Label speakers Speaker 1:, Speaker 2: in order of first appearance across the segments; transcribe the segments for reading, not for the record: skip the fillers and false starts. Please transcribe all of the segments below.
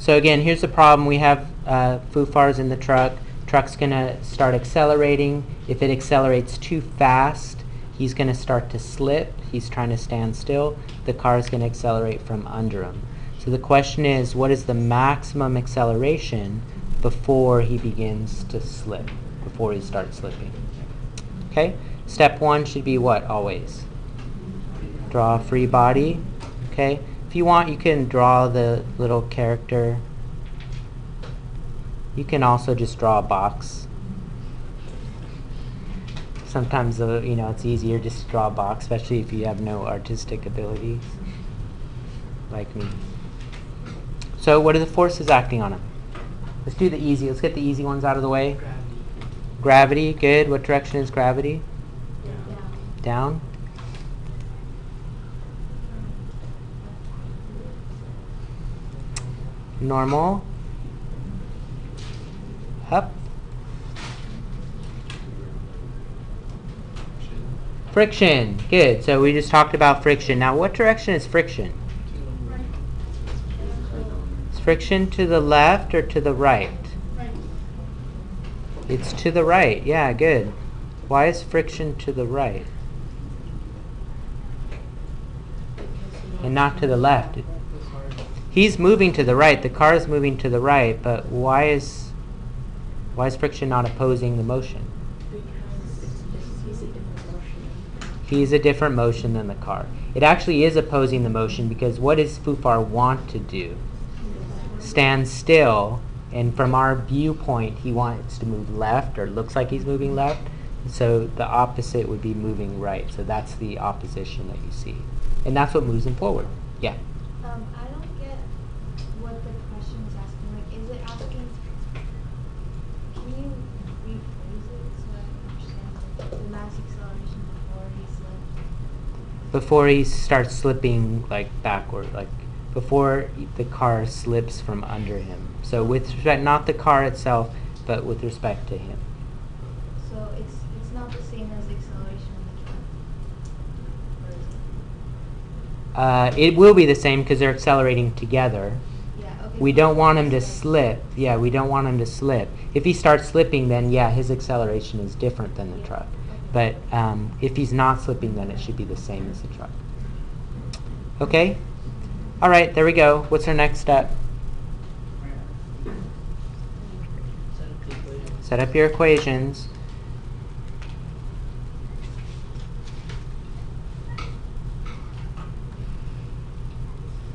Speaker 1: So again, here's the problem. We have foo-fars in the truck. Truck's going to start accelerating. If it accelerates too fast, he's going to start to slip. He's trying to stand still. The car is going to accelerate from under him. So the question is, what is the maximum acceleration before he begins to slip, before he starts slipping? Okay? Step one should be what, always? Draw a free body. Okay? If you want, you can draw the little character. You can also just draw a box. Sometimes, it's easier just to draw a box, especially if you have no artistic abilities, like me. So what are the forces acting on him? Let's do the easy. Let's get the easy ones out of the way.
Speaker 2: Gravity.
Speaker 1: Gravity, good. What direction is gravity?
Speaker 2: Down.
Speaker 1: Down. Normal. Up. Friction. Good. So we just talked about friction. Now what direction is friction? Is friction to the left or to the right?
Speaker 2: Right.
Speaker 1: It's to the right. Yeah, good. Why is friction to the right? And not to the left? He's moving to the right. The car is moving to the right, but why is friction not opposing the motion? He's a different motion than the car. It actually is opposing the motion because what does foo-far want to do? Stand still, and from our viewpoint, he wants to move left, or looks like he's moving left. So the opposite would be moving right. So that's the opposition that you see. And that's what moves him forward. Yeah?
Speaker 3: I don't get what the question is asking. Like, is it asking, can you rephrase it so I can understand the mass acceleration before he slipped?
Speaker 1: Before he starts slipping like backward, like before the car slips from under him. So with respect, not the car itself, but with respect to him.
Speaker 3: So it's not the same as the acceleration in the truck?
Speaker 1: It will be the same because they're accelerating together.
Speaker 3: Yeah, okay.
Speaker 1: We don't want him to slip. Yeah, we don't want him to slip. If he starts slipping, then yeah, his acceleration is different than the truck. But if he's not slipping, then it should be the same as the truck. Okay? All right, there we go. What's our next step? Set up your equations.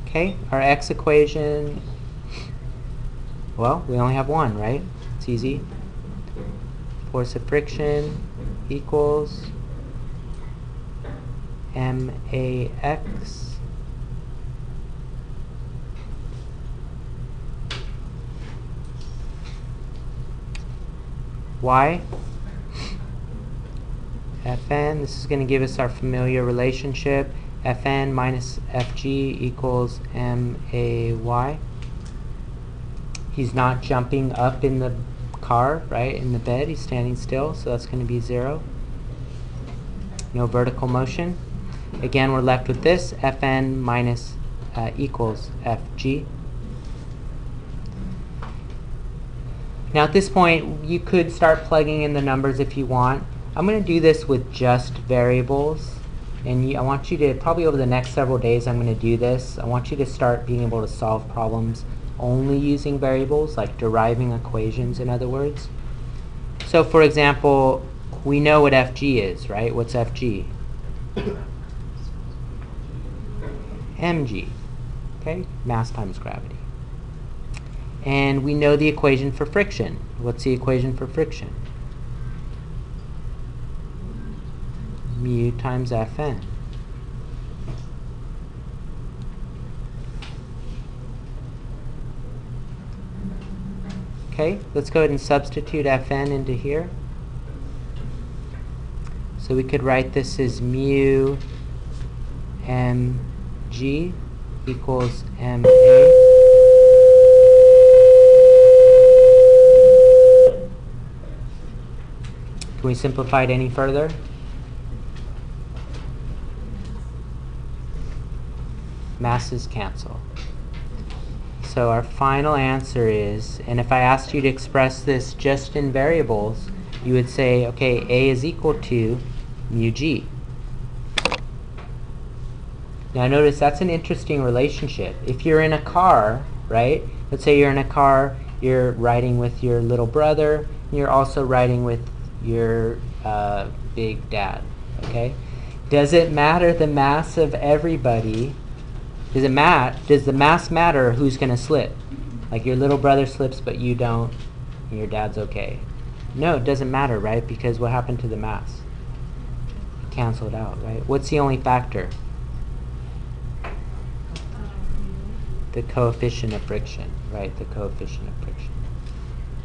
Speaker 1: Okay, our x equation, well, we only have one, right? It's easy. Force of friction equals max y Fn. This is going to give us our familiar relationship. Fn minus Fg equals may. He's not jumping up in the car, right, in the bed. He's standing still, so that's going to be 0. No vertical motion. Again, we're left with this. Fn minus equals Fg. Now at this point, you could start plugging in the numbers if you want. I'm going to do this with just variables. And I want you to, probably over the next several days I'm going to do this. I want you to start being able to solve problems only using variables, like deriving equations, in other words. So for example, we know what Fg is, right? What's Fg? mg. Okay? Mass times gravity. And we know the equation for friction. What's the equation for friction? Mu times Fn. Okay, let's go ahead and substitute Fn into here. So we could write this as mu mg equals ma. Can we simplify it any further? Masses cancel. So our final answer is, and if I asked you to express this just in variables, you would say, okay, A is equal to mu g. Now notice that's an interesting relationship. If you're in a car, right? Let's say you're in a car, you're riding with your little brother, you're also riding with your big dad, okay? Does it matter the mass of everybody? Does the mass matter who's going to slip? Like your little brother slips but you don't, and your dad's okay. No, it doesn't matter, right? Because what happened to the mass? Cancel it out, right? What's the only factor? The coefficient of friction, right? The coefficient of friction.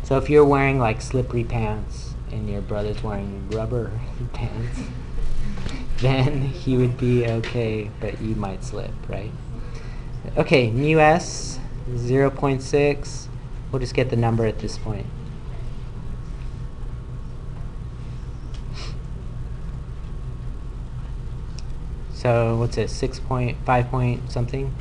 Speaker 1: So if you're wearing like slippery pants and your brother's wearing rubber pants, then he would be okay, but you might slip, right? Okay, mu s, 0.6. We'll just get the number at this point. So what's it, 6 point, 5 point something?